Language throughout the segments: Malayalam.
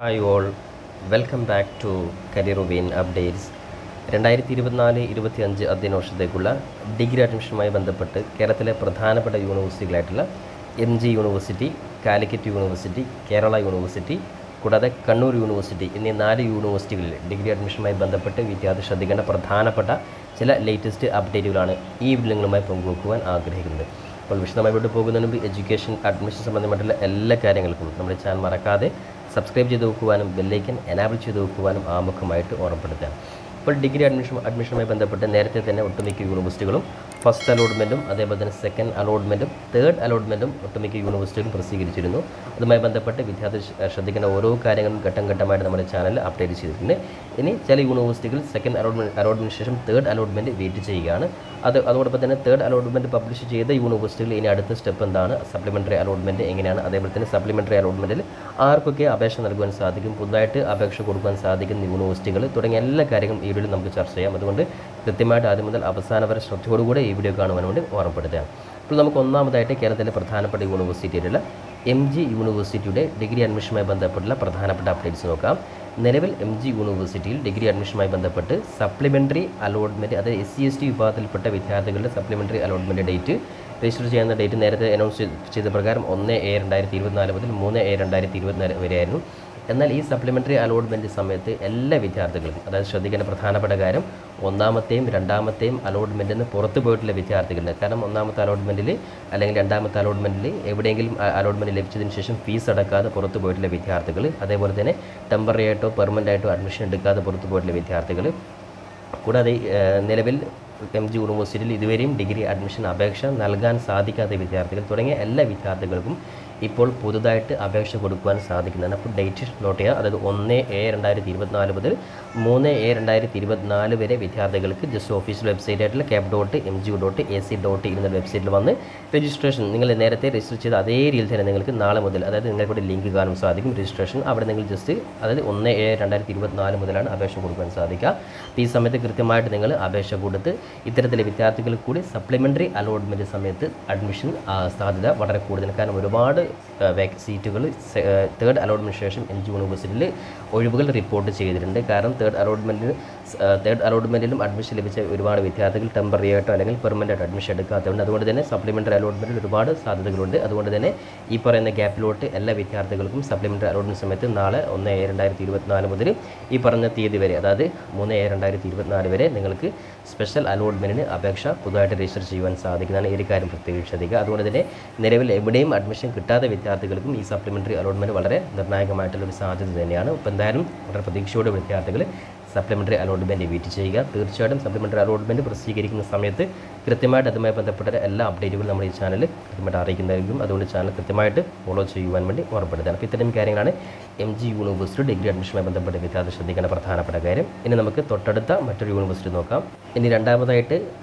Hi all, welcome back to Career Win Updates. 2024-25 അധ്യയന വർഷത്തേക്കുള്ള ഡിഗ്രി അഡ്മിഷനുമായി ബന്ധപ്പെട്ട് കേരളത്തിലെ പ്രധാനപ്പെട്ട യൂണിവേഴ്സിറ്റികളായിട്ടുള്ള MG university, Calicut university, Kerala university, കൂടാതെ കണ്ണൂർ യൂണിവേഴ്സിറ്റി എന്നീ 4 യൂണിവേഴ്സിറ്റികളിൽ ഡിഗ്രി അഡ്മിഷനുമായി ബന്ധപ്പെട്ട് വിദ്യാർത്ഥി ശ്രദ്ധിക്കേണ്ട പ്രധാനപ്പെട്ട ചില ലേറ്റസ്റ്റ് അപ്ഡേറ്റുകളാണ് ഈ വീഡിയോകളുമായി പങ്കുവെക്കുവാൻ ആഗ്രഹിക്കുന്നത്. അപ്പോൾ വിശദമായി പോകുന്നതിന് മുമ്പ് എഡ്യൂക്കേഷൻ അഡ്മിഷൻ സംബന്ധമായിട്ടുള്ള എല്ലാ കാര്യങ്ങൾക്കും നമ്മുടെ ചാനൽ മറക്കാതെ സബ്സ്ക്രൈബ് ചെയ്ത് വെക്കുവാനും ബെല്ലൈക്കൻ എനാബിൾ ചെയ്ത് വെക്കുവാനും ആമുഖമായിട്ട് ഓർമ്മപ്പെടുത്തുക. ഇപ്പോൾ ഡിഗ്രി അഡ്മിഷനുമായി ബന്ധപ്പെട്ട് നേരത്തെ തന്നെ ഒട്ടുമിക്ക യൂണിവേഴ്സിറ്റികളും ഫസ്റ്റ് അലോട്ട്മെൻറ്റും അതേപോലെ തന്നെ സെക്കൻഡ് അലോട്ട്മെൻറ്റും തേർഡ് അലോട്ട്മെൻറ്റും ഒട്ടുമിക്ക യൂണിവേഴ്സിറ്റികളും പ്രസിദ്ധീകരിച്ചിരുന്നു. അതുമായി ബന്ധപ്പെട്ട് വിദ്യാർത്ഥി ശ്രദ്ധിക്കേണ്ട ഓരോ കാര്യങ്ങളും ഘട്ടം ഘട്ടമായിട്ട് നമ്മുടെ ചാനൽ അപ്ഡേറ്റ് ചെയ്തിട്ടുണ്ട്. ഇനി ചില യൂണിവേഴ്സിറ്റികൾ സെക്കൻഡ് അലോട്ട്മെൻറ്റിന് ശേഷം തേർഡ് അലോട്ട്മെൻറ്റ് വെയിറ്റ് ചെയ്യുകയാണ്. അതോടൊപ്പം തന്നെ തേർഡ് അലോട്ട്മെൻറ്റ് പബ്ലിഷ് ചെയ്ത യൂണിവേഴ്സിറ്റികൾ ഇനി അടുത്ത സ്റ്റെപ്പ് എന്താണ്, സപ്ലിമെൻ്ററി അലോട്ട്മെൻറ്റ് എങ്ങനെയാണ്, അതേപോലെ തന്നെ സപ്ലിമെൻ്ററി അലോട്ട്മെൻറ്റിൽ ആർക്കൊക്കെ അപേക്ഷ നൽകുവാൻ സാധിക്കും, പുതുതായിട്ട് അപേക്ഷ കൊടുക്കാൻ സാധിക്കുന്ന യൂണിവേഴ്സിറ്റികൾ തുടങ്ങിയ എല്ലാ കാര്യങ്ങളും ഈ വീഡിയോയിൽ നമുക്ക് ചർച്ച ചെയ്യാം. അതുകൊണ്ട് കൃത്യമായിട്ട് ആദ്യം മുതൽ അവസാനം വരെ ശ്രദ്ധയോടുകൂടെ ഈ വീഡിയോ കാണുവാൻ വേണ്ടി ഓർമ്മപ്പെടുത്തുകയാണ്. ഇപ്പോൾ നമുക്ക് ഒന്നാമതായിട്ട് കേരളത്തിലെ പ്രധാനപ്പെട്ട യൂണിവേഴ്സിറ്റിയിലുള്ള MG യൂണിവേഴ്സിറ്റിയുടെ ഡിഗ്രി അഡ്മിഷനുമായി ബന്ധപ്പെട്ടുള്ള പ്രധാനപ്പെട്ട അപ്ഡേറ്റ്സ് നോക്കാം. നിലവിൽ MG യൂണിവേഴ്സിറ്റിയിൽ ഡിഗ്രി അഡ്മിഷനുമായി ബന്ധപ്പെട്ട് സപ്ലിമെൻ്ററി അലോട്ട്മെൻറ്റ്, അതായത് SC/ST വിഭാഗത്തിൽപ്പെട്ട വിദ്യാർത്ഥികളുടെ സപ്ലിമെൻ്ററി അലോട്ട്മെൻറ്റ് ഡേറ്റ് രജിസ്റ്റർ ചെയ്യുന്ന ഡേറ്റ് നേരത്തെ അനൗൺസ് ചെയ്ത പ്രകാരം 1/7/2024 മുതൽ 3/7/2024 വരെയായിരുന്നു. എന്നാൽ ഈ സപ്ലിമെൻ്ററി അലോട്ട്മെൻറ്റ് സമയത്ത് എല്ലാ വിദ്യാർത്ഥികളും, അതായത് ശ്രദ്ധിക്കേണ്ട പ്രധാനപ്പെട്ട കാര്യം, ഒന്നാമത്തെയും രണ്ടാമത്തെയും അലോട്ട്മെൻറ്റിൽ നിന്ന് പുറത്തു പോയിട്ടുള്ള വിദ്യാർത്ഥികളുണ്ട്. കാരണം ഒന്നാമത്തെ അലോട്ട്മെൻറ്റിൽ അല്ലെങ്കിൽ രണ്ടാമത്തെ അലോട്ട്മെൻറ്റിൽ എവിടെയെങ്കിലും അലോട്ട്മെൻറ്റ് ലഭിച്ചതിന് ശേഷം ഫീസ് അടക്കാതെ പുറത്തു പോയിട്ടുള്ള വിദ്യാർത്ഥികൾ, അതേപോലെ തന്നെ ടെമ്പററി ആയിട്ടോ പെർമനൻ്റ് ആയിട്ടോ അഡ്മിഷൻ എടുക്കാതെ പുറത്തു പോയിട്ടുള്ള വിദ്യാർത്ഥികൾ, കൂടാതെ നിലവിൽ MG യൂണിവേഴ്സിറ്റിയിൽ ഇതുവരെയും ഡിഗ്രി അഡ്മിഷൻ അപേക്ഷ നൽകാൻ സാധിക്കാത്ത വിദ്യാർത്ഥികൾ തുടങ്ങിയ എല്ലാ വിദ്യാർത്ഥികൾക്കും ഇപ്പോൾ പുതുതായിട്ട് അപേക്ഷ കൊടുക്കുവാൻ സാധിക്കുന്നതാണ്. അപ്പോൾ ഡേറ്റ് നോട്ട് ചെയ്യുക. അതായത് 1/7/2024 മുതൽ 3/7/2024 വരെ വിദ്യാർത്ഥികൾക്ക് ജസ്റ്റ് ഓഫീഷ്യൽ വെബ്സൈറ്റ് ആയിട്ടുള്ള cap.mgu.ac.in എന്ന വെബ്സൈറ്റിൽ വന്ന് രജിസ്ട്രേഷൻ നിങ്ങൾ നേരത്തെ രജിസ്റ്റർ ചെയ്ത അതേ രീതിയിൽ തന്നെ നിങ്ങൾക്ക് നാളെ മുതൽ, അതായത് നിങ്ങൾക്കിവിടെ ലിങ്ക് കാണാൻ സാധിക്കും രജിസ്ട്രേഷൻ. അവിടെ നിങ്ങൾ ജസ്റ്റ്, അതായത് 1/7/2024 മുതലാണ് അപേക്ഷ കൊടുക്കാൻ സാധിക്കുക. ഈ സമയത്ത് കൃത്യമായിട്ട് നിങ്ങൾ അപേക്ഷ കൊടുത്ത് ഇത്തരത്തിലെ വിദ്യാർത്ഥികൾക്ക് കൂടി സപ്ലിമെൻ്ററി അലോട്ട്മെൻറ്റ് സമയത്ത് അഡ്മിഷൻ സാധ്യത വളരെ കൂടുതലാണ്. കാരണം ഒരുപാട് സീറ്റുകൾ തേർഡ് അലോട്ട്മെൻറ്റിന് ശേഷം MG യൂണിവേഴ്സിറ്റിയിൽ ഒഴിവുകൾ റിപ്പോർട്ട് ചെയ്തിട്ടുണ്ട്. കാരണം തേർഡ് അലോട്ട്മെൻറ്റിലും അഡ്മിഷൻ ലഭിച്ച ഒരുപാട് വിദ്യാർത്ഥികൾ ടെമ്പററി ആയിട്ടോ അല്ലെങ്കിൽ പെർമനൻ്റ് ആയിട്ടോ അഡ്മിഷൻ എടുക്കാത്തതുകൊണ്ട് അതുകൊണ്ട് തന്നെ സപ്ലിമെൻ്ററി അലോട്ട്മെൻറ്റിൽ ഒരുപാട് സാധ്യതകളുണ്ട്. അതുകൊണ്ട് തന്നെ ഈ പറയുന്ന ഗ്യാപ്പിലോട്ട് എല്ലാ വിദ്യാർത്ഥികൾക്കും സപ്ലിമെൻ്ററി അലോട്ട്മെൻറ്റ് സമയത്ത് നാളെ 1/7/2024 മുതൽ ഈ പറഞ്ഞ തീയതി വരെ, അതായത് 3/7/2024 വരെ നിങ്ങൾക്ക് സ്പെഷ്യൽ അലോട്ട്മെൻറ്റിന് അപേക്ഷ പുതുതായിട്ട് രജിസ്റ്റർ ചെയ്യുവാൻ സാധിക്കുന്നതാണ്. ഈ ഒരു കാര്യം പ്രത്യേകം ശ്രദ്ധിക്കുക. അതുകൊണ്ട് തന്നെ നിലവിൽ എവിടെയും അഡ്മിഷൻ കിട്ടാത്ത വിദ്യാർത്ഥികൾക്കും ഈ സപ്ലിമെൻ്ററി അലോട്ട്മെൻറ്റ് വളരെ നിർണായകമായിട്ടുള്ളൊരു സാധ്യത തന്നെയാണ്. അപ്പോൾ എന്തായാലും വളരെ പ്രതീക്ഷയോടെ വിദ്യാർത്ഥികൾ സപ്ലിമെൻ്ററി അലോട്ട്മെൻറ്റ് വെയിറ്റ് ചെയ്യുക. തീർച്ചയായിട്ടും സപ്ലിമെൻ്ററി അലോട്ട്മെൻറ്റ് പ്രസിദ്ധീകരിക്കുന്ന സമയത്ത് കൃത്യമായിട്ട് അതുമായി ബന്ധപ്പെട്ട എല്ലാ അപ്ഡേറ്റുകളും നമ്മൾ ഈ ചാനൽ കൃത്യമായിട്ട് അറിയിക്കുന്നതായിരിക്കും. അതുകൊണ്ട് ചാനൽ കൃത്യമായിട്ട് ഫോളോ ചെയ്യുവാൻ വേണ്ടി ഓർമ്മപ്പെടുത്തുകയാണ്. അപ്പോൾ ഇത്തരം കാര്യങ്ങളാണ് MG യൂണിവേഴ്സിറ്റി ഡിഗ്രി അഡ്മിഷനുമായി ബന്ധപ്പെട്ട വിദ്യാർത്ഥി ശ്രദ്ധിക്കേണ്ട പ്രധാനപ്പെട്ട കാര്യം. ഇനി നമുക്ക് തൊട്ടടുത്ത മറ്റൊരു യൂണിവേഴ്സിറ്റി നോക്കാം. ഇനി രണ്ടാമതായിട്ട്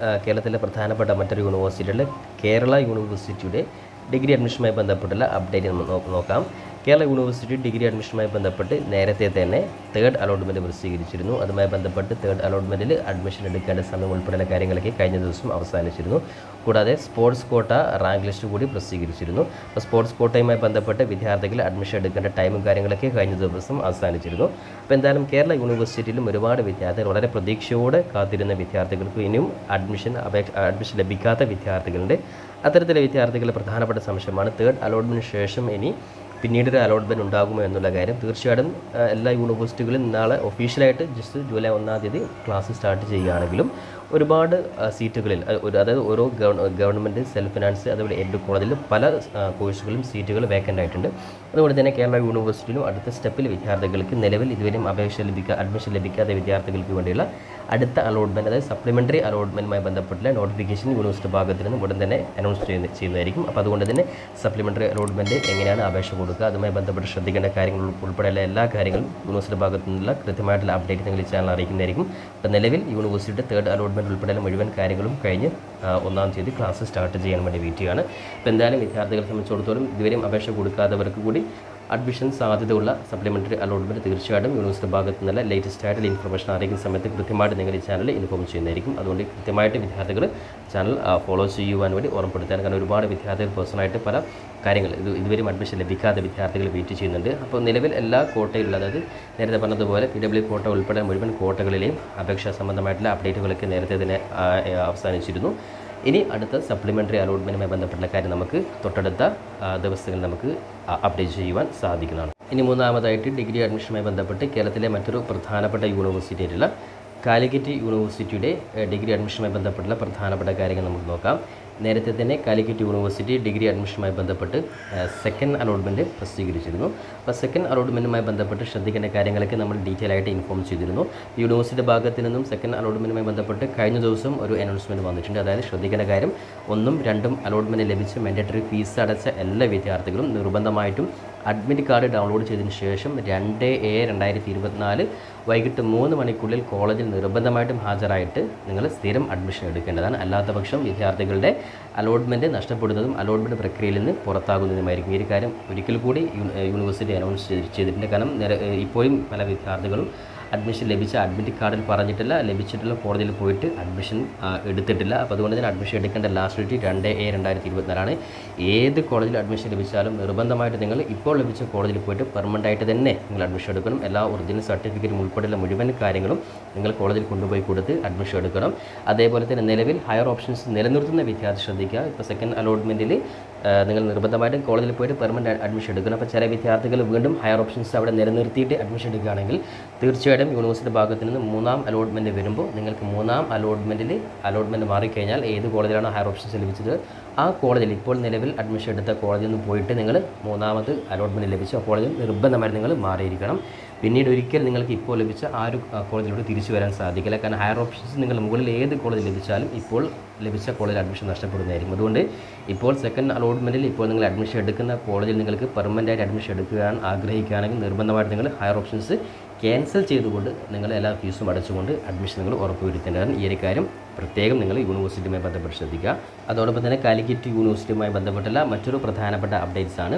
കേരളത്തിലെ പ്രധാനപ്പെട്ട മറ്റൊരു യൂണിവേഴ്സിറ്റിയുള്ള കേരള യൂണിവേഴ്സിറ്റിയുടെ ഡിഗ്രി അഡ്മിഷനുമായി ബന്ധപ്പെട്ടുള്ള അപ്ഡേറ്റ് നോക്കാം. കേരള യൂണിവേഴ്സിറ്റി ഡിഗ്രി അഡ്മിഷനുമായി ബന്ധപ്പെട്ട് നേരത്തെ തന്നെ തേർഡ് അലോട്ട്മെൻറ്റ് പ്രസിദ്ധീകരിച്ചിരുന്നു. അതുമായി ബന്ധപ്പെട്ട് തേർഡ് അലോട്ട്മെൻറ്റിൽ അഡ്മിഷൻ എടുക്കേണ്ട സമയം ഉൾപ്പെടെയുള്ള കാര്യങ്ങളൊക്കെ കഴിഞ്ഞ ദിവസം അവസാനിച്ചിരുന്നു. കൂടാതെ സ്പോർട്സ് കോട്ട റാങ്ക് ലിസ്റ്റ് കൂടി പ്രസിദ്ധീകരിച്ചിരുന്നു. അപ്പോൾ സ്പോർട്സ് കോട്ടയുമായി ബന്ധപ്പെട്ട് വിദ്യാർത്ഥികൾ അഡ്മിഷൻ എടുക്കേണ്ട ടൈമും കാര്യങ്ങളൊക്കെ കഴിഞ്ഞ ദിവസം അവസാനിച്ചിരുന്നു. അപ്പോൾ എന്തായാലും കേരള യൂണിവേഴ്സിറ്റിയിലും ഒരുപാട് വിദ്യാർത്ഥികൾ, വളരെ പ്രതീക്ഷയോടെ കാത്തിരുന്ന വിദ്യാർത്ഥികൾക്ക് ഇനിയും അഡ്മിഷൻ ലഭിക്കാത്ത വിദ്യാർത്ഥികളുണ്ട്. അത്തരത്തിലെ വിദ്യാർത്ഥികളുടെ പ്രധാനപ്പെട്ട സംശയമാണ് തേർഡ് അലോട്ട്മെൻറ്റിന് ശേഷം ഇനി പിന്നീടൊരു അലോട്ട്മെൻറ്റ് ഉണ്ടാകുമോ എന്നുള്ള കാര്യം. തീർച്ചയായിട്ടും എല്ലാ യൂണിവേഴ്സിറ്റികളും നാളെ ഒഫീഷ്യലായിട്ട് ജസ്റ്റ് ജൂലൈ 1-ാം തീയതി ക്ലാസ് സ്റ്റാർട്ട് ചെയ്യുകയാണെങ്കിലും ഒരുപാട് സീറ്റുകളിൽ, അതായത് ഓരോ ഗവൺമെൻറ്, സെൽഫ് ഫിനാൻസ്, അതുപോലെ എഡ് കോളേജിൽ പല കോഴ്സുകളും സീറ്റുകൾ വേക്കൻ്റ് ആയിട്ടുണ്ട്. അതുകൊണ്ട് തന്നെ കേരള യൂണിവേഴ്സിറ്റിയിലും അടുത്ത സ്റ്റെപ്പിൽ വിദ്യാർത്ഥികൾക്ക് നിലവിൽ ഇതുവരെയും അഡ്മിഷൻ ലഭിക്കാത്ത വിദ്യാർത്ഥികൾക്ക് വേണ്ടിയുള്ള അടുത്ത അലോട്ട്മെൻറ്റ്, അതായത് സപ്ലിമെൻ്ററി അലോട്ട്മെൻറ്റുമായി ബന്ധപ്പെട്ടുള്ള നോട്ടിഫിക്കേഷൻ യൂണിവേഴ്സിറ്റി ഭാഗത്തിൽ നിന്ന് ഉടൻ തന്നെ അനൗൺസ് ചെയ്യുന്നതായിരിക്കും. അപ്പോൾ അതുകൊണ്ട് തന്നെ സപ്ലിമെൻ്ററി അലോട്ട്മെൻറ്റ് എങ്ങനെയാണ് അപേക്ഷ കൊടുക്കുക, അതുമായി ബന്ധപ്പെട്ട് ശ്രദ്ധിക്കേണ്ട കാര്യങ്ങൾ ഉൾപ്പെടെയുള്ള എല്ലാ കാര്യങ്ങളും യൂണിവേഴ്സിറ്റി ഭാഗത്തു നിന്നുള്ള കൃത്യമായിട്ടുള്ള അപ്ഡേറ്റ് നിങ്ങൾ ഈ ചാനൽ അറിയിക്കുന്നതായിരിക്കും. അപ്പോൾ നിലവിൽ യൂണിവേഴ്സിറ്റിയുടെ തേർഡ് അലോട്ട്മെൻറ്റ് ഉൾപ്പെടെയുള്ള മുഴുവൻ കാര്യങ്ങളും കഴിഞ്ഞ് 1-ാം തീയതി ക്ലാസ് സ്റ്റാർട്ട് ചെയ്യാൻ വേണ്ടി വെയിറ്റ് ചെയ്യുകയാണ്. അപ്പോൾ എന്തായാലും വിദ്യാർത്ഥികളെ സംബന്ധിച്ചിടത്തോളം ഇതുവരെയും അപേക്ഷ കൊടുക്കാത്തവർക്ക് കൂടി അഡ്മിഷൻ സാധ്യതയുള്ള സപ്ലിമെൻ്ററി അലോട്ട്മെൻറ്റ് തീർച്ചയായിട്ടും യൂണിവേഴ്സിറ്റി ഭാഗത്ത് നിന്നുള്ള ലേറ്റസ്റ്റ് ആയിട്ടുള്ള ഇൻഫർമേഷൻ അറിയിക്കുന്ന സമയത്ത് കൃത്യമായിട്ട് നിങ്ങൾ ഈ ചാനൽ ഇൻഫോം ചെയ്യുന്നതായിരിക്കും. അതുകൊണ്ട് കൃത്യമായിട്ട് വിദ്യാർത്ഥികൾ ചാനൽ ഫോളോ ചെയ്യുവാൻ വേണ്ടി ഓർമ്മപ്പെടുത്താൻ. കാരണം ഒരുപാട് വിദ്യാർത്ഥികൾ പേഴ്സണലായിട്ട് പല കാര്യങ്ങൾ ഇതുവരെയും അഡ്മിഷൻ ലഭിക്കാത്ത വിദ്യാർത്ഥികൾ വെയിറ്റ് ചെയ്യുന്നുണ്ട്. അപ്പോൾ നിലവിൽ എല്ലാ കോട്ടയിലുള്ള, അതായത് നേരത്തെ പറഞ്ഞതുപോലെ PW കോട്ട ഉൾപ്പെടെ മുഴുവൻ കോട്ടകളിലെയും അപേക്ഷാ സംബന്ധമായിട്ടുള്ള അപ്ഡേറ്റുകളൊക്കെ നേരത്തെ തന്നെ അവസാനിച്ചിരുന്നു. ഇനി അടുത്ത സപ്ലിമെൻ്ററി അലോട്ട്മെൻറ്റുമായി ബന്ധപ്പെട്ട കാര്യം നമുക്ക് തൊട്ടടുത്ത ദിവസങ്ങളിൽ നമുക്ക് അപ്ഡേറ്റ് ചെയ്യുവാൻ സാധിക്കുന്നതാണ്. ഇനി മൂന്നാമതായിട്ട് ഡിഗ്രി അഡ്മിഷനുമായി ബന്ധപ്പെട്ട് കേരളത്തിലെ മറ്റൊരു പ്രധാനപ്പെട്ട യൂണിവേഴ്സിറ്റി ആയിട്ടുള്ള കാലിക്കറ്റ് യൂണിവേഴ്സിറ്റിയുടെ ഡിഗ്രി അഡ്മിഷനുമായി ബന്ധപ്പെട്ടുള്ള പ്രധാനപ്പെട്ട കാര്യങ്ങൾ നമുക്ക് നോക്കാം. നേരത്തെ തന്നെ കാലിക്കറ്റ് യൂണിവേഴ്സിറ്റി ഡിഗ്രി അഡ്മിഷനുമായി ബന്ധപ്പെട്ട് സെക്കൻഡ് അലോട്ട്മെൻറ്റ് പ്രസിദ്ധീകരിച്ചിരുന്നു. അപ്പോൾ സെക്കൻഡ് അലോട്ട്മെൻറ്റുമായി ബന്ധപ്പെട്ട് ശ്രദ്ധിക്കേണ്ട കാര്യങ്ങളൊക്കെ നമ്മൾ ഡീറ്റെയിൽ ആയിട്ട് ഇൻഫോം ചെയ്തിരുന്നു. യൂണിവേഴ്സിറ്റി ഭാഗത്ത് നിന്നും സെക്കൻഡ് അലോട്ട്മെൻറ്റുമായി ബന്ധപ്പെട്ട് കഴിഞ്ഞ ദിവസം ഒരു അനൗൺസ്മെൻറ്റ് വന്നിട്ടുണ്ട്. അതായത് ശ്രദ്ധിക്കേണ്ട കാര്യം, 1ഉം 2ഉം അലോട്ട്മെൻറ്റ് ലഭിച്ച് മാൻഡേറ്ററി ഫീസ് അടച്ച എല്ലാ വിദ്യാർത്ഥികളും നിർബന്ധമായിട്ടും അഡ്മിറ്റ് കാർഡ് ഡൗൺലോഡ് ചെയ്തതിന് ശേഷം 2/7/2024 വൈകിട്ട് 3 മണിക്കുള്ളിൽ കോളേജിൽ നിർബന്ധമായിട്ടും ഹാജരായിട്ട് നിങ്ങൾ സ്ഥിരം അഡ്മിഷൻ എടുക്കേണ്ടതാണ്. അല്ലാത്ത പക്ഷം വിദ്യാർത്ഥികളുടെ അലോട്ട്മെൻറ്റ് നഷ്ടപ്പെടുന്നതും അലോട്ട്മെൻറ്റ് പ്രക്രിയയിൽ നിന്ന് പുറത്താകുന്നതുമായിരിക്കും. ഈ കാര്യം ഒരിക്കൽ കൂടി യൂണിവേഴ്സിറ്റി അനൗൺസ് ചെയ്തിട്ടുണ്ട്. കാരണം ഇപ്പോഴും പല വിദ്യാർത്ഥികളും അഡ്മിഷൻ ലഭിച്ച അഡ്മിറ്റ് കാർഡിൽ പറഞ്ഞിട്ടില്ല, ലഭിച്ചിട്ടുള്ള കോളേജിൽ പോയിട്ട് അഡ്മിഷൻ എടുത്തിട്ടില്ല. അപ്പോൾ അതുകൊണ്ട് തന്നെ അഡ്മിഷൻ എടുക്കേണ്ട ലാസ്റ്റ് ഡേറ്റ് 2/7/2024 ഏത് കോളേജിൽ അഡ്മിഷൻ ലഭിച്ചാലും നിർബന്ധമായിട്ട് നിങ്ങൾ ഇപ്പോൾ ലഭിച്ച കോളേജിൽ പോയിട്ട് പെർമനൻ്റ് ആയിട്ട് തന്നെ നിങ്ങൾ അഡ്മിഷൻ എടുക്കണം. എല്ലാ ഒറിജിനൽ സർട്ടിഫിക്കറ്റും ഉൾപ്പെടെയുള്ള മുഴുവൻ കാര്യങ്ങളും നിങ്ങൾ കോളേജിൽ കൊണ്ടുപോയി കൊടുത്ത് അഡ്മിഷൻ എടുക്കണം. അതേപോലെ തന്നെ നിലവിൽ ഹയർ ഓപ്ഷൻസ് നിലനിർത്തുന്ന വിദ്യാർത്ഥി ശ്രദ്ധിക്കുക. ഇപ്പോൾ സെക്കൻഡ് അലോട്ട്മെൻറ്റിൽ നിങ്ങൾ നിർബന്ധമായിട്ടും കോളേജിൽ പോയിട്ട് പെർമനൻ്റ് അഡ്മിഷൻ എടുക്കണം. അപ്പോൾ ചില വിദ്യാർത്ഥികൾ വീണ്ടും ഹയർ ഓപ്ഷൻസ് അവിടെ നിലനിർത്തിയിട്ട് അഡ്മിഷൻ എടുക്കുകയാണെങ്കിൽ തീർച്ചയായിട്ടും യൂണിവേഴ്സിറ്റി ഭാഗത്ത് നിന്ന് 3ആം അലോട്ട്മെൻറ്റ് വരുമ്പോൾ നിങ്ങൾക്ക് 3ആം അലോട്ട്മെൻറ്റ് മാറിക്കഴിഞ്ഞാൽ ഏത് കോളേജിലാണോ ഹയർ ഓപ്ഷൻസ് ലഭിച്ചത് ആ കോളേജിൽ ഇപ്പോൾ നിലവിൽ അഡ്മിഷൻ എടുത്ത കോളേജിൽ നിന്ന് പോയിട്ട് നിങ്ങൾ 3ാമത് അലോട്ട്മെൻറ്റ് ലഭിച്ച ആ കോളേജിൽ നിർബന്ധമായിട്ട് നിങ്ങൾ മാറിയിരിക്കണം. പിന്നീട് ഒരിക്കൽ നിങ്ങൾക്ക് ഇപ്പോൾ ലഭിച്ച ആ ഒരു കോളേജിലോട്ട് തിരിച്ചു വരാൻ സാധിക്കില്ല. കാരണം ഹയർ ഓപ്ഷൻസ് നിങ്ങൾ മുകളിൽ ഏത് കോളേജ് ലഭിച്ചാലും ഇപ്പോൾ ലഭിച്ച കോളേജിൽ അഡ്മിഷൻ നഷ്ടപ്പെടുന്നതായിരിക്കും. അതുകൊണ്ട് ഇപ്പോൾ സെക്കൻഡ് അലോട്ട്മെൻറ്റിൽ ഇപ്പോൾ നിങ്ങൾ അഡ്മിഷൻ എടുക്കുന്ന കോളേജിൽ നിങ്ങൾക്ക് പെർമനൻ്റ് ആയിട്ട് അഡ്മിഷൻ എടുക്കാൻ ആഗ്രഹിക്കുകയാണെങ്കിൽ നിർബന്ധമായിട്ട് നിങ്ങൾ ഹയർ ഓപ്ഷൻസ് ക്യാൻസൽ ചെയ്തുകൊണ്ട് നിങ്ങൾ എല്ലാ ഫീസും അടച്ചുകൊണ്ട് അഡ്മിഷൻ നിങ്ങൾ ഉറപ്പുവരുത്തേണ്ടതാണ്. ഈ ഒരു കാര്യം പ്രത്യേകം നിങ്ങൾ യൂണിവേഴ്സിറ്റിയുമായി ബന്ധപ്പെട്ട് ശ്രദ്ധിക്കുക. അതോടൊപ്പം തന്നെ കാലിക്കറ്റ് യൂണിവേഴ്സിറ്റിയുമായി ബന്ധപ്പെട്ടുള്ള മറ്റൊരു പ്രധാനപ്പെട്ട അപ്ഡേറ്റ്സാണ്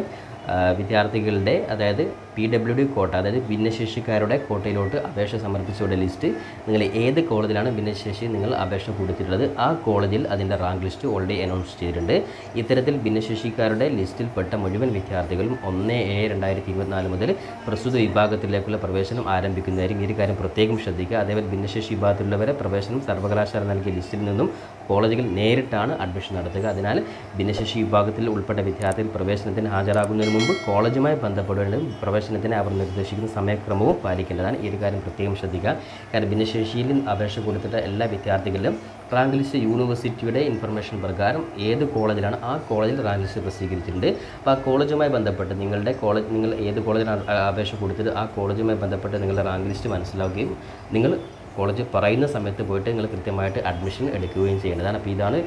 വിദ്യാർത്ഥികളുടെ, അതായത് PWD കോട്ട, അതായത് ഭിന്നശേഷിക്കാരുടെ കോട്ടയിലോട്ട് അപേക്ഷ സമർപ്പിച്ചവരുടെ ലിസ്റ്റ് നിങ്ങൾ ഏത് കോളേജിലാണ് ഭിന്നശേഷി നിങ്ങൾ അപേക്ഷ കൊടുത്തിട്ടുള്ളത് ആ കോളേജിൽ അതിൻ്റെ റാങ്ക് ലിസ്റ്റ് ഓൾറെഡി അനൗൺസ് ചെയ്തിട്ടുണ്ട്. ഇത്തരത്തിൽ ഭിന്നശേഷിക്കാരുടെ ലിസ്റ്റിൽപ്പെട്ട മുഴുവൻ വിദ്യാർത്ഥികളും 1/7/2024 മുതൽ പ്രസ്തുത വിഭാഗത്തിലേക്കുള്ള പ്രവേശനം ആരംഭിക്കുന്നതായിരിക്കും. ഈ കാര്യം പ്രത്യേകം ശ്രദ്ധിക്കുക. അതേപോലെ ഭിന്നശേഷി വിഭാഗത്തിലുള്ളവരെ പ്രവേശനം സർവകലാശാല നൽകിയ ലിസ്റ്റിൽ നിന്നും കോളേജുകൾ നേരിട്ടാണ് അഡ്മിഷൻ നടത്തുക. അതിനാൽ ഭിന്നശേഷി വിഭാഗത്തിൽ ഉൾപ്പെട്ട വിദ്യാർത്ഥികൾ പ്രവേശനത്തിന് ഹാജരാകുന്നതിന് മുമ്പ് കോളേജുമായി ബന്ധപ്പെടേണ്ടതും പ്രവേശനത്തിന് അവർ നിർദ്ദേശിക്കുന്ന സമയക്രമവും പാലിക്കേണ്ടതാണ്. ഈ ഒരു കാര്യം പ്രത്യേകം ശ്രദ്ധിക്കുക. കാരണം ഭിന്നശേഷിയിൽ അപേക്ഷ കൊടുത്തിട്ട് എല്ലാ വിദ്യാർത്ഥികളിലും റാങ്ക് ലിസ്റ്റ് യൂണിവേഴ്സിറ്റിയുടെ ഇൻഫർമേഷൻ പ്രകാരം ഏത് കോളേജിലാണ് ആ കോളേജിൽ റാങ്ക് ലിസ്റ്റ് പ്രസിദ്ധീകരിച്ചിട്ടുണ്ട്. അപ്പോൾ ആ കോളേജുമായി ബന്ധപ്പെട്ട് നിങ്ങൾ ഏത് കോളേജിലാണ് അപേക്ഷ കൊടുത്തത് ആ കോളേജുമായി ബന്ധപ്പെട്ട് നിങ്ങളുടെ റാങ്ക് ലിസ്റ്റ് മനസ്സിലാക്കുകയും നിങ്ങൾ കോളേജ് പറയുന്ന സമയത്ത് പോയിട്ട് നിങ്ങൾ കൃത്യമായിട്ട് അഡ്മിഷൻ എടുക്കുകയും ചെയ്യേണ്ടതാണ്. അപ്പോൾ ഇതാണ്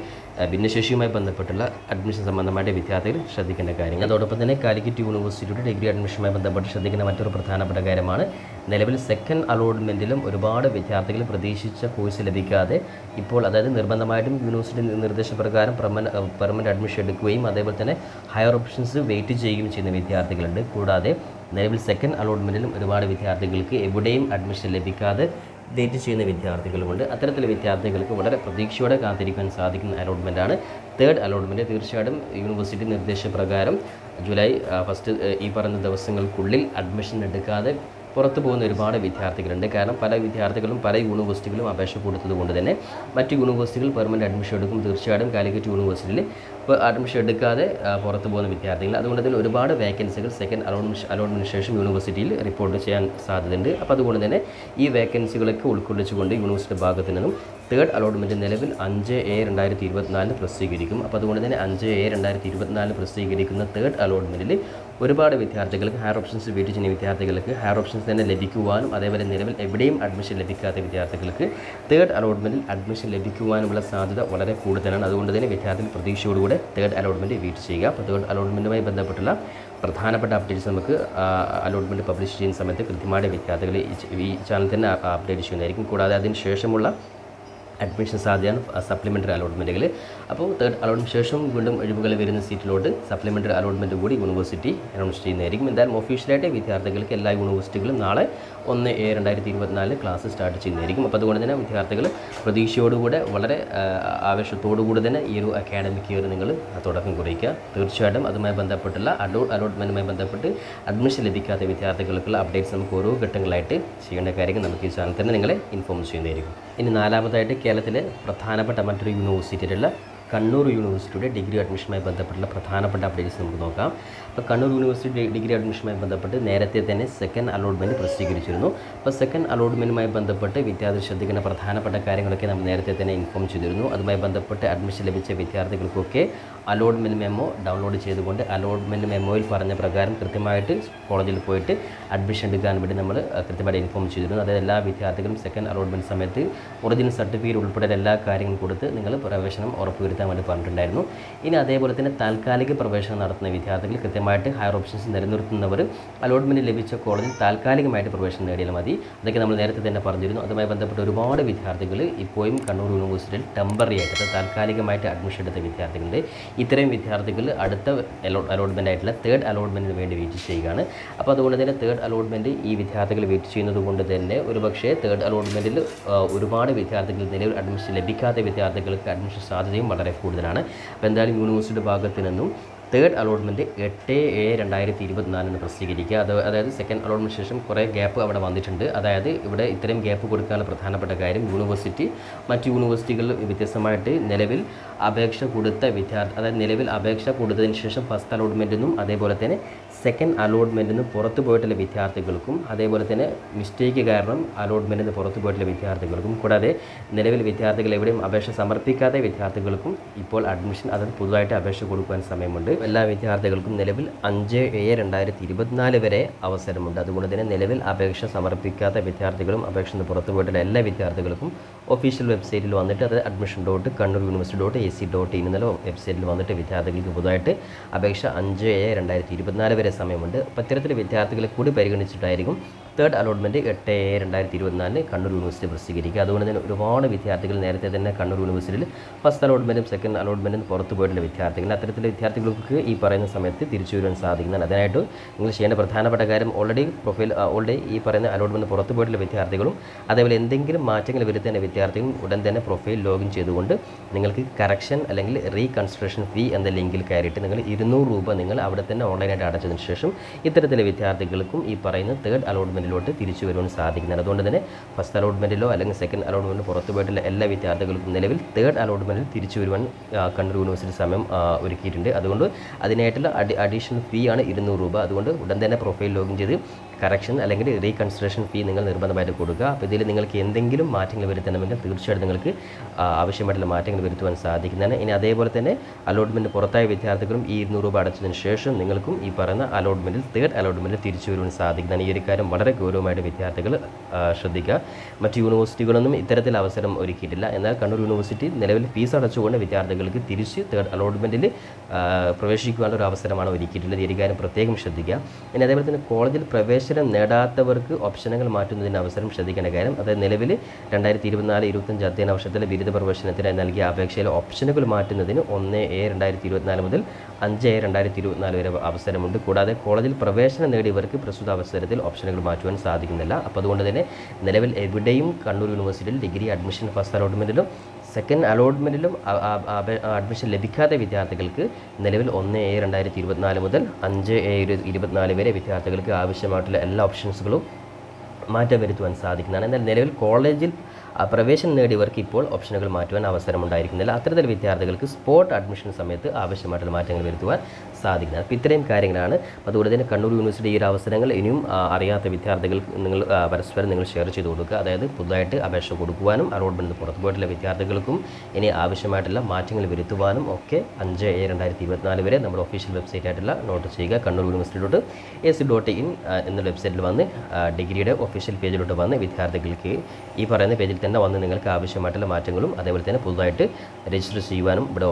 ഭിന്നശേഷിയുമായി ബന്ധപ്പെട്ടുള്ള അഡ്മിഷൻ സംബന്ധമായിട്ട് വിദ്യാർത്ഥികൾ ശ്രദ്ധിക്കേണ്ട കാര്യങ്ങൾ. അതോടൊപ്പം തന്നെ കാലിക്കറ്റ് യൂണിവേഴ്സിറ്റിയുടെ ഡിഗ്രി അഡ്മിഷനുമായി ബന്ധപ്പെട്ട് ശ്രദ്ധിക്കുന്ന മറ്റൊരു പ്രധാനപ്പെട്ട കാര്യമാണ്, നിലവിൽ സെക്കൻഡ് അലോട്ട്മെൻറ്റിലും ഒരുപാട് വിദ്യാർത്ഥികൾ പ്രതീക്ഷിച്ച കോഴ്സ് ലഭിക്കാതെ ഇപ്പോൾ, അതായത് നിർബന്ധമായിട്ടും യൂണിവേഴ്സിറ്റി നിർദ്ദേശപ്രകാരം പെർമനൻ്റ് അഡ്മിഷൻ എടുക്കുകയും അതേപോലെ തന്നെ ഹയർ ഓപ്ഷൻസ് വെയിറ്റ് ചെയ്യുകയും ചെയ്യുന്ന വിദ്യാർത്ഥികളുണ്ട്. കൂടാതെ നിലവിൽ സെക്കൻഡ് അലോട്ട്മെൻറ്റിലും ഒരുപാട് വിദ്യാർത്ഥികൾക്ക് എവിടെയും അഡ്മിഷൻ ലഭിക്കാതെ വെയിറ്റ് ചെയ്യുന്ന വിദ്യാർത്ഥികളുമുണ്ട്. അത്തരത്തിലുള്ള വിദ്യാർത്ഥികൾക്ക് വളരെ പ്രതീക്ഷയോടെ കാത്തിരിക്കാൻ സാധിക്കുന്ന അലോട്ട്മെൻറ്റാണ് തേർഡ് അലോട്ട്മെൻറ്റ്. തീർച്ചയായിട്ടും യൂണിവേഴ്സിറ്റി നിർദ്ദേശപ്രകാരം ജൂലൈ 1 ഈ പറഞ്ഞ ദിവസങ്ങൾക്കുള്ളിൽ അഡ്മിഷൻ എടുക്കാതെ പുറത്തു പോകുന്ന ഒരുപാട് വിദ്യാർത്ഥികളുണ്ട്. കാരണം പല വിദ്യാർത്ഥികളും പല യൂണിവേഴ്സിറ്റികളും അപേക്ഷ കൊടുത്തത് കൊണ്ട് തന്നെ മറ്റ് യൂണിവേഴ്സിറ്റികൾ പെർമനൻ്റ് അഡ്മിഷൻ എടുക്കും. തീർച്ചയായിട്ടും കാലിക്കറ്റ് യൂണിവേഴ്സിറ്റിയിൽ ഇപ്പോൾ അഡ്മിഷൻ എടുക്കാതെ പുറത്തു പോകുന്ന വിദ്യാർത്ഥികൾ, അതുകൊണ്ട് തന്നെ ഒരുപാട് വേക്കൻസികൾ സെക്കൻഡ് അലോട്ട്മെൻറ്റിന് ശേഷം യൂണിവേഴ്സിറ്റിയിൽ റിപ്പോർട്ട് ചെയ്യാൻ സാധ്യതയുണ്ട്. അപ്പോൾ അതുകൊണ്ട് തന്നെ ഈ വേക്കൻസികളൊക്കെ ഉൾക്കൊള്ളിച്ചുകൊണ്ട് യൂണിവേഴ്സിറ്റി ഭാഗത്തു നിന്നും തേർഡ് അലോട്ട്മെൻറ്റ് നിലവിൽ 5/7/2024 പ്രസിദ്ധീകരിക്കും. അപ്പോൾ അതുകൊണ്ട് തന്നെ 5/7/2024 പ്രസിദ്ധീകരിക്കുന്ന തേർഡ് അലോട്ട്മെൻറ്റിൽ ഒരുപാട് വിദ്യാർത്ഥികൾക്ക് ഹയർ ഓപ്ഷൻസ് വെയിറ്റ് ചെയ്യുന്ന വിദ്യാർത്ഥികൾക്ക് ഹയർ ഓപ്ഷൻസ് തന്നെ ലഭിക്കുവാനും അതേപോലെ നിലവിൽ എവിടെയും അഡ്മിഷൻ ലഭിക്കാത്ത വിദ്യാർത്ഥികൾക്ക് തേർഡ് അലോട്ട്മെൻറ്റിൽ അഡ്മിഷൻ ലഭിക്കുവാനുമുള്ള സാധ്യത വളരെ കൂടുതലാണ്. അതുകൊണ്ട് തന്നെ വിദ്യാർത്ഥികൾ പ്രതീക്ഷയോടുകൂടെ തേർഡ് അലോട്ട്മെൻറ്റ് വെയിറ്റ് ചെയ്യുക. അപ്പോൾ തേർഡ് അലോട്ട്മെൻറ്റുമായി ബന്ധപ്പെട്ടുള്ള പ്രധാനപ്പെട്ട അപ്ഡേറ്റ്സ് നമുക്ക് അലോട്ട്മെൻറ്റ് പബ്ലിഷ് ചെയ്യുന്ന സമയത്ത് കൃത്യമായിട്ട് വിദ്യാർത്ഥികൾ ഈ ചാനൽ തന്നെ അപ്ഡേറ്റ് ചെയ്യുന്നതായിരിക്കും. കൂടാതെ അതിന് ശേഷമുള്ള അഡ്മിഷൻ സാധ്യതയാണ് സപ്ലിമെൻ്ററി അലോട്ട്മെൻറ്റുകൾ. അപ്പോൾ തേർഡ് അലോട്ട്മെൻറ്റ് ശേഷം വീണ്ടും ഒഴിവുകൾ വരുന്ന സീറ്റിലോട്ട് സപ്ലിമെൻ്ററി അലോട്ട്മെൻറ്റ് കൂടി യൂണിവേഴ്സിറ്റി അനൗൺസ് ചെയ്യുന്നതായിരിക്കും. എന്തായാലും ഒഫീഷ്യലായിട്ട് വിദ്യാർത്ഥികൾക്ക് എല്ലാ യൂണിവേഴ്സിറ്റികളും നാളെ 1/7/2024 ക്ലാസ് സ്റ്റാർട്ട് ചെയ്യുന്നതായിരിക്കും. അപ്പോൾ അതുകൊണ്ട് തന്നെ വിദ്യാർത്ഥികൾ പ്രതീക്ഷയോടുകൂടെ വളരെ ആവേശത്തോടുകൂടി തന്നെ ഈ ഒരു അക്കാഡമിക് ഇയർ നിങ്ങൾ തുടക്കം കുറിക്കുക. തീർച്ചയായിട്ടും അതുമായി ബന്ധപ്പെട്ടുള്ള അലോട്ട്മെൻറ്റുമായി ബന്ധപ്പെട്ട് അഡ്മിഷൻ ലഭിക്കാത്ത വിദ്യാർത്ഥികൾക്കുള്ള അപ്ഡേറ്റ്സ് നമുക്ക് ഓരോ ഘട്ടങ്ങളായിട്ട് ചെയ്യേണ്ട കാര്യങ്ങൾ നമുക്ക് ഈ ചാനൽ തന്നെ നിങ്ങളെ ഇൻഫോം ചെയ്യുന്നതായിരിക്കും. ഇനി നാലാമതായിട്ട് കേരളത്തിലെ പ്രധാനപ്പെട്ട മറ്റൊരു യൂണിവേഴ്സിറ്റിയിലുള്ള കണ്ണൂർ യൂണിവേഴ്സിറ്റിയുടെ ഡിഗ്രി അഡ്മിഷനുമായി ബന്ധപ്പെട്ടുള്ള പ്രധാനപ്പെട്ട അപ്ഡേറ്റ്സ് നമുക്ക് നോക്കാം. അപ്പോൾ കണ്ണൂർ യൂണിവേഴ്സിറ്റി ഡിഗ്രി അഡ്മിഷനുമായി ബന്ധപ്പെട്ട് നേരത്തെ തന്നെ സെക്കൻഡ് അലോട്ട്മെൻറ്റ് പ്രസിദ്ധീകരിച്ചിരുന്നു. അപ്പോൾ സെക്കൻഡ് അലോട്ട്മെൻറ്റുമായി ബന്ധപ്പെട്ട് വിദ്യാർത്ഥി ശ്രദ്ധിക്കുന്ന പ്രധാനപ്പെട്ട കാര്യങ്ങളൊക്കെ നമ്മൾ നേരത്തെ തന്നെ ഇൻഫോം ചെയ്തിരുന്നു. അതുമായി ബന്ധപ്പെട്ട് അഡ്മിഷൻ ലഭിച്ച വിദ്യാർത്ഥികൾക്കൊക്കെ അലോട്ട്മെൻറ്റ് മെമ്മോ ഡൗൺലോഡ് ചെയ്തുകൊണ്ട് അലോട്ട്മെൻറ്റ് മെമ്മോയിൽ പറഞ്ഞ പ്രകാരം കൃത്യമായിട്ട് കോളേജിൽ പോയിട്ട് അഡ്മിഷൻ എടുക്കാൻ വേണ്ടി നമ്മൾ കൃത്യമായിട്ട് ഇൻഫോം ചെയ്തിരുന്നു. അതായത് എല്ലാ വിദ്യാർത്ഥികളും സെക്കൻഡ് അലോട്ട്മെൻറ്റ് സമയത്ത് ഒറിജിനൽ സർട്ടിഫിക്കറ്റ് ഉൾപ്പെടെ എല്ലാ കാര്യങ്ങളും കൊടുത്ത് നിങ്ങൾ പ്രവേശനം ഉറപ്പുവരുത്താൻ വേണ്ടി പറഞ്ഞിട്ടുണ്ടായിരുന്നു. ഇനി അതേപോലെ തന്നെ താൽക്കാലിക പ്രവേശനം നടത്തുന്ന വിദ്യാർത്ഥികൾ കൃത്യമായിട്ട് ഹയർ ഓപ്ഷൻസ് നിലനിർത്തുന്നവർ അലോട്ട്മെൻറ്റ് ലഭിച്ച കോളേജിൽ താൽക്കാലികമായിട്ട് പ്രവേശനം നേടിയാൽ മതി. അതൊക്കെ നമ്മൾ നേരത്തെ തന്നെ പറഞ്ഞിരുന്നു. അതുമായി ബന്ധപ്പെട്ട് ഒരുപാട് വിദ്യാർത്ഥികൾ ഇപ്പോഴും കണ്ണൂർ യൂണിവേഴ്സിറ്റിയിൽ ടെമ്പററി ആയിട്ട് താൽക്കാലികമായിട്ട് അഡ്മിഷൻ എടുത്ത വിദ്യാർത്ഥികളുണ്ട്. ഇത്തരം വിദ്യാർത്ഥികൾ അടുത്ത അലോട്ട്മെൻ്റ് ആയിട്ടുള്ള തേർഡ് അലോട്ട്മെൻറ്റിന് വേണ്ടി വെയിറ്റ് ചെയ്യുകയാണ്. അപ്പോൾ അതുകൊണ്ട് തന്നെ തേർഡ് അലോട്ട്മെൻറ്റ് ഈ വിദ്യാർത്ഥികൾ വെയിറ്റ് ചെയ്യുന്നത് കൊണ്ട് തന്നെ ഒരുപക്ഷേ തേർഡ് അലോട്ട്മെൻറ്റിൽ ഒരുപാട് വിദ്യാർത്ഥികൾ നിലവിൽ അഡ്മിഷൻ ലഭിക്കാത്ത വിദ്യാർത്ഥികൾക്ക് അഡ്മിഷൻ സാധ്യതയും വളരെ കൂടുതലാണ്. അപ്പോൾ എന്തായാലും യൂണിവേഴ്സിറ്റിയുടെ ഭാഗത്തു നിന്നും തേർഡ് അലോട്ട്മെൻറ്റ് 8/7/2024 പ്രസിദ്ധീകരിക്കുക. അതായത് സെക്കൻഡ് അലോട്ട്മെൻറ്റ് ശേഷം കുറേ ഗ്യാപ്പ് അവിടെ വന്നിട്ടുണ്ട്. അതായത് ഇവിടെ ഇത്രയും ഗ്യാപ്പ് കൊടുക്കാനുള്ള പ്രധാനപ്പെട്ട കാര്യം യൂണിവേഴ്സിറ്റി മറ്റ് യൂണിവേഴ്സിറ്റികളിൽ വ്യത്യസ്തമായിട്ട് നിലവിൽ അപേക്ഷ കൊടുത്ത അതായത് നിലവിൽ അപേക്ഷ കൊടുത്തതിന് ശേഷം ഫസ്റ്റ് അലോട്ട്മെൻറ്റിനും അതേപോലെ തന്നെ സെക്കൻഡ് അലോട്ട്മെൻറ്റിനും പുറത്തു പോയിട്ടുള്ള വിദ്യാർത്ഥികൾക്കും അതേപോലെ തന്നെ മിസ്റ്റേക്ക് കാരണം അലോട്ട്മെൻറ്റിന് പുറത്തു പോയിട്ടുള്ള വിദ്യാർത്ഥികൾക്കും കൂടാതെ നിലവിൽ വിദ്യാർത്ഥികൾ എവിടെയും അപേക്ഷ സമർപ്പിക്കാത്ത വിദ്യാർത്ഥികൾക്കും ഇപ്പോൾ അഡ്മിഷൻ അതായത് പുതുതായിട്ട് അപേക്ഷ കൊടുക്കുവാൻ സമയമുണ്ട്. എല്ലാ വിദ്യാർത്ഥികൾക്കും നിലവിൽ 5/7/2024 വരെ അവസരമുണ്ട്. അതുകൊണ്ട് തന്നെ നിലവിൽ അപേക്ഷ സമർപ്പിക്കാത്ത വിദ്യാർത്ഥികളും അപേക്ഷ പുറത്തു പോയിട്ടുള്ള എല്ലാ വിദ്യാർത്ഥികൾക്കും ഒഫീഷ്യൽ വെബ്സൈറ്റിൽ വന്നിട്ട് അത് admission.kannur.ac.in എന്നുള്ള വെബ്സൈറ്റിൽ വന്നിട്ട് വിദ്യാർത്ഥികൾക്ക് പുതുതായിട്ട് അപേക്ഷ 5/7/2024 വരെ സമയമുണ്ട്. അപ്പോൾ ഇത്തരത്തിൽ വിദ്യാർത്ഥികളെ കൂടി പരിഗണിച്ചിട്ടായിരിക്കും തേർഡ് അലോട്ട്മെൻറ്റ് 8/7/2024 കണ്ണൂർ യൂണിവേഴ്സിറ്റി പ്രസിദ്ധീകരിക്കുക. അതുകൊണ്ട് തന്നെ ഒരുപാട് വിദ്യാർത്ഥികൾ നേരത്തെ തന്നെ കണ്ണൂർ യൂണിവേഴ്സിറ്റിയിൽ ഫസ്റ്റ് അലോട്ട്മെൻറ്റും സെക്കൻഡ് അലോട്ട്മെൻറ്റും പുറത്തു പോയിട്ടുള്ള വിദ്യാർത്ഥികൾ അത്തരത്തിലുള്ള വിദ്യാർത്ഥികൾക്ക് ഈ പറയുന്ന സമയത്ത് തിരിച്ചു വരുവാൻ സാധിക്കുന്നതാണ്. അതിനായിട്ട് നിങ്ങൾ ചെയ്യേണ്ട പ്രധാനപ്പെട്ട കാര്യം ഓൾറെഡി ഈ പറയുന്ന അലോട്ട്മെൻറ്റ് പുറത്തു പോയിട്ടുള്ള വിദ്യാർത്ഥികളും അതേപോലെ എന്തെങ്കിലും മാറ്റങ്ങൾ വരുത്തേണ്ട വിദ്യാർത്ഥികളും ഉടൻ തന്നെ പ്രൊഫൈൽ ലോഗിൻ ചെയ്തുകൊണ്ട് നിങ്ങൾക്ക് കറക്ഷൻ അല്ലെങ്കിൽ റീകൺസ്ട്രക്ഷൻ ഫീ എന്ന ലിങ്കിൽ കയറിയിട്ട് നിങ്ങൾ 200 രൂപ നിങ്ങൾ അവിടെ തന്നെ ഓൺലൈനായിട്ട് അടച്ചതിന് ശേഷം ഇത്തരത്തിലെ വിദ്യാർത്ഥികൾക്കും ഈ പറയുന്ന തേർഡ് അലോട്ട്മെൻറ്റിലോട്ട് തിരിച്ചു വരുവാൻ സാധിക്കുന്നതാണ്. അതുകൊണ്ട് തന്നെ ഫസ്റ്റ് അലോട്ട്മെൻറ്റിലോ അല്ലെങ്കിൽ സെക്കൻഡ് അലോട്ട്മെൻറ്റിലോ പുറത്തു പോയിട്ടുള്ള എല്ലാ വിദ്യാർത്ഥികൾക്കും നിലവിൽ തേർഡ് അലോട്ട്മെൻറ്റിൽ തിരിച്ചു വരുവാൻ കണ്ണൂർ യൂണിവേഴ്സിറ്റി സമയം ഒരുക്കിയിട്ടുണ്ട്. അതുകൊണ്ട് അതിനായിട്ടുള്ള അഡീഷണൽ ഫീ ആണ് 200 രൂപ. അതുകൊണ്ട് ഉടൻ തന്നെ പ്രൊഫൈൽ ലോഗിൻ ചെയ്ത് കറക്ഷൻ അല്ലെങ്കിൽ റീകൺസ്ട്രക്ഷൻ ഫീ നിങ്ങൾ നിർബന്ധമായിട്ട് കൊടുക്കുക. അപ്പോൾ ഇതിൽ നിങ്ങൾക്ക് എന്തെങ്കിലും മാറ്റങ്ങൾ വരുത്തണമെങ്കിൽ തീർച്ചയായിട്ടും നിങ്ങൾക്ക് ആവശ്യമായിട്ടുള്ള മാറ്റങ്ങൾ വരുത്തുവാൻ സാധിക്കുന്നതാണ്. ഇനി അതേപോലെ തന്നെ അലോട്ട്മെൻറ്റ് പുറത്തായ വിദ്യാർത്ഥികളും ഈ 200 രൂപ അടച്ചതിന് ശേഷം നിങ്ങൾക്കും ഈ പറയുന്ന അലോട്ട്മെൻറ്റിൽ തേർഡ് അലോട്ട്മെൻറ്റിൽ തിരിച്ചു വരുവാൻ സാധിക്കുന്നതാണ്. ഈ ഒരു കാര്യം വളരെ ഗൗരവമായിട്ട് വിദ്യാർത്ഥികൾ ശ്രദ്ധിക്കുക. മറ്റ് യൂണിവേഴ്സിറ്റികളൊന്നും ഇത്തരത്തിൽ അവസരം ഒരുക്കിയിട്ടില്ല. എന്നാൽ കണ്ണൂർ യൂണിവേഴ്സിറ്റി നിലവിൽ ഫീസ് അടച്ചുകൊണ്ട് വിദ്യാർത്ഥികൾക്ക് തിരിച്ച് തേർഡ് അലോട്ട്മെൻറ്റിൽ പ്രവേശിക്കുവാനുള്ള ഒരു അവസരമാണ് ഒരുക്കിയിട്ടുള്ളത്. ഈ ഒരു കാര്യം പ്രത്യേകം ശ്രദ്ധിക്കുക. ഇനി അതേപോലെ തന്നെ കോളേജിൽ പ്രവേശനം നേടാത്തവർക്ക് ഓപ്ഷനുകൾ മാറ്റുന്നതിന് അവസരം ശ്രദ്ധിക്കേണ്ട കാര്യം അതായത് നിലവിൽ 2024-25 അധ്യയന വർഷത്തിലെ ബിരുദ പ്രവേശനത്തിനായി നൽകിയ അപേക്ഷയിലെ ഓപ്ഷനുകൾ മാറ്റുന്നതിന് 1/7/2024 മുതൽ 5/7/2024 വരെ അവസരമുണ്ട്. കൂടാതെ കോളേജിൽ പ്രവേശനം നേടിയവർക്ക് പ്രസ്തുത അവസരത്തിൽ ഓപ്ഷനുകൾ മാറ്റുവാൻ സാധിക്കുന്നില്ല. അപ്പോൾ അതുകൊണ്ട് തന്നെ നിലവിൽ എവിടെയും കണ്ണൂർ യൂണിവേഴ്സിറ്റിയിൽ ഡിഗ്രി അഡ്മിഷൻ ഫസ്റ്റ് അലോട്ട്മെൻറ്റിലും സെക്കൻഡ് അലോട്ട്മെൻറ്റിലും അഡ്മിഷൻ ലഭിക്കാത്ത വിദ്യാർത്ഥികൾക്ക് നിലവിൽ 1/7/2024 മുതൽ 5/7/2024 വരെ വിദ്യാർത്ഥികൾക്ക് ആവശ്യമായിട്ടുള്ള എല്ലാ ഓപ്ഷൻസുകളും മാറ്റം വരുത്തുവാൻ സാധിക്കുന്നതാണ്. എന്നാൽ നിലവിൽ കോളേജിൽ പ്രവേശനം നേടിയവർക്ക് ഇപ്പോൾ ഓപ്ഷനുകൾ മാറ്റുവാൻ അവസരമുണ്ടായിരിക്കുന്നില്ല. അത്തരത്തിൽ വിദ്യാർത്ഥികൾക്ക് സ്പോട്ട് അഡ്മിഷൻ സമയത്ത് ആവശ്യമായിട്ടുള്ള മാറ്റങ്ങൾ വരുത്തുവാൻ സാധിക്കുന്നത്. അപ്പോൾ ഇത്രയും കാര്യങ്ങളാണ്. അതുകൊണ്ട് തന്നെ കണ്ണൂർ യൂണിവേഴ്സിറ്റി ഈ ഒരു അവസരങ്ങൾ ഇനിയും അറിയാത്ത വിദ്യാർത്ഥികൾക്ക് നിങ്ങൾ പരസ്പരം നിങ്ങൾ ഷെയർ ചെയ്ത് കൊടുക്കുക. അതായത് പുതുതായിട്ട് അപേക്ഷ കൊടുക്കുവാനും അലോട്ട്മെൻറ്റ് പുറത്തു പോയിട്ടുള്ള വിദ്യാർത്ഥികൾക്കും ഇനി ആവശ്യമായിട്ടുള്ള മാറ്റങ്ങൾ വരുത്തുവാനും ഒക്കെ 5/7/2024 വരെ നമ്മുടെ ഒഫീഷ്യൽ വെബ്സൈറ്റ് ആയിട്ടുള്ള നോട്ട് ചെയ്യുക. കണ്ണൂർ യൂണിവേഴ്സിറ്റി.ac.in എന്ന വെബ്സൈറ്റിൽ വന്ന് ഡിഗ്രിയുടെ ഒഫീഷ്യൽ പേജിലോട്ട് വന്ന് വിദ്യാർത്ഥികൾക്ക് ഈ പറയുന്ന പേജിൽ തന്നെ വന്ന് നിങ്ങൾക്ക് ആവശ്യമായിട്ടുള്ള മാറ്റങ്ങളും അതേപോലെ തന്നെ പുതുതായിട്ട് രജിസ്റ്റർ ചെയ്യുവാനും ഇവിടെ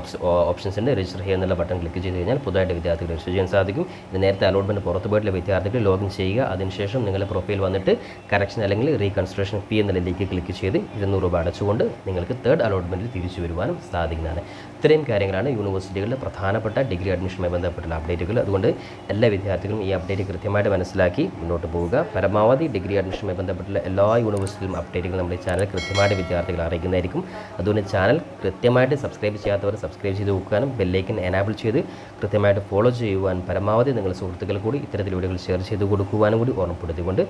ഓപ്ഷൻസ് ഉണ്ട്. രജിസ്റ്റർ ചെയ്യുന്നുള്ള ബട്ടൺ ക്ലിക്ക് ചെയ്ത് കഴിഞ്ഞാൽ പുതുതായിട്ട് വിദ്യാർത്ഥികൾ രജിസ്റ്റർ ചെയ്യാൻ സാധിക്കും. ഇത് നേരത്തെ അലോട്ട്മെൻറ്റ് പുറത്തു പോയിട്ടുള്ള വിദ്യാർത്ഥികൾ ലോഗിൻ ചെയ്യുക. അതിനുശേഷം നിങ്ങളുടെ പ്രൊഫൈൽ വന്നിട്ട് കറക്ഷൻ അല്ലെങ്കിൽ റീകൺസ്ട്രക്ഷൻ ഫീ എന്നുള്ള ലിങ്ക് ക്ലിക്ക് ചെയ്ത് 200 രൂപ അടച്ചുകൊണ്ട് നിങ്ങൾക്ക് തേർഡ് അലോട്ട്മെൻറ്റിൽ തിരിച്ചു വരുവാനും സാധിക്കുന്നതാണ്. ഇത്രയും കാര്യങ്ങളാണ് യൂണിവേഴ്സിറ്റികളുടെ പ്രധാനപ്പെട്ട ഡിഗ്രി അഡ്മിഷനുമായി ബന്ധപ്പെട്ടുള്ള അപ്ഡേറ്റുകൾ. അതുകൊണ്ട് എല്ലാ വിദ്യാർത്ഥികളും ഈ അപ്ഡേറ്റ് കൃത്യമായിട്ട് മനസ്സിലാക്കി മുന്നോട്ട് പോവുക. പരമാവധി ഡിഗ്രി അഡ്മിഷനുമായി ബന്ധപ്പെട്ടുള്ള എല്ലാ യൂണിവേഴ്സിറ്റിയിലും അപ്ഡേറ്റുകൾ നമ്മുടെ ചാനൽ കൃത്യമായിട്ട് വിദ്യാർത്ഥികൾ അറിയിക്കുന്നതായിരിക്കും. അതുകൊണ്ട് ചാനൽ കൃത്യമായിട്ട് സബ്സ്ക്രൈബ് ചെയ്യാത്തവർ സബ്സ്ക്രൈബ് ചെയ്ത് നോക്കാനും ബെല്ലൈക്കൻ എനാബിൾ ചെയ്ത് കൃത്യമായിട്ട് ഫോളോ ചെയ്യുവാൻ പരമാവധി നിങ്ങളുടെ സുഹൃത്തുക്കൾ കൂടി ഇത്തരത്തിൽ വീഡിയോകൾ ഷെയർ ചെയ്ത് കൊടുക്കുവാനും കൂടി ഓർമ്മപ്പെടുത്തിക്കൊണ്ട്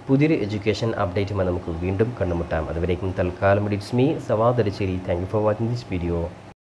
പുതിയൊരു എഡ്യൂക്കേഷൻ അപ്ഡേറ്റുമായി നമുക്ക് വീണ്ടും കണ്ടുമുട്ടാം. അതുവരേക്കും തൽക്കാലം it's me Sawad Alisseri. Thank you for watching this video.